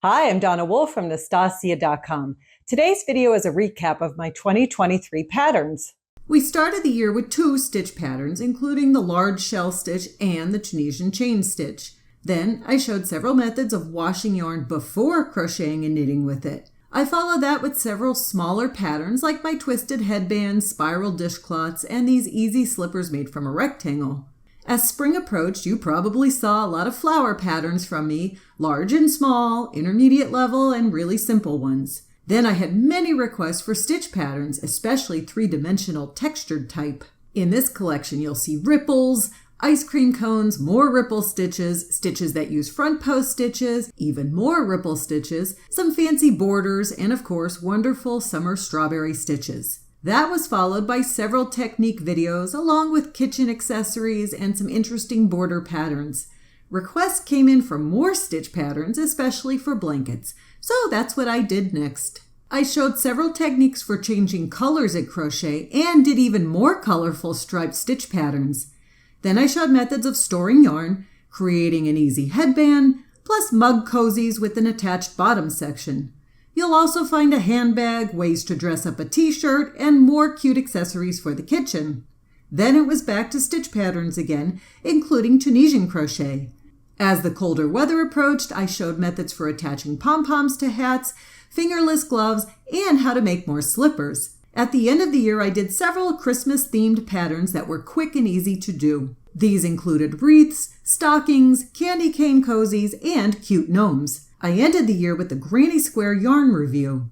Hi, I'm Donna Wolfe from Naztazia.com. Today's video is a recap of my 2023 patterns. We started the year with 2 stitch patterns, including the large shell stitch and the Tunisian chain stitch. Then I showed several methods of washing yarn before crocheting and knitting with it. I followed that with several smaller patterns like my twisted headband, spiral dishcloths, and these easy slippers made from a rectangle. As spring approached, you probably saw a lot of flower patterns from me, large and small, intermediate level, and really simple ones. Then I had many requests for stitch patterns, especially 3-dimensional textured type. In this collection, you'll see ripples, ice cream cones, more ripple stitches, stitches that use front post stitches, even more ripple stitches, some fancy borders, and of course, wonderful summer strawberry stitches. That was followed by several technique videos along with kitchen accessories and some interesting border patterns. Requests came in for more stitch patterns, especially for blankets, so that's what I did next. I showed several techniques for changing colors at crochet and did even more colorful striped stitch patterns. Then I showed methods of storing yarn, creating an easy headband, plus mug cozies with an attached bottom section. You'll also find a handbag, ways to dress up a t-shirt, and more cute accessories for the kitchen. Then it was back to stitch patterns again, including Tunisian crochet. As the colder weather approached, I showed methods for attaching pom-poms to hats, fingerless gloves, and how to make more slippers. At the end of the year, I did several Christmas-themed patterns that were quick and easy to do. These included wreaths, stockings, candy cane cozies, and cute gnomes. I ended the year with the Granny Square yarn review.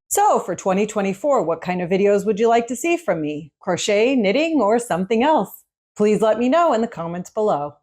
So for 2024, what kind of videos would you like to see from me? Crochet, knitting, or something else? Please let me know in the comments below.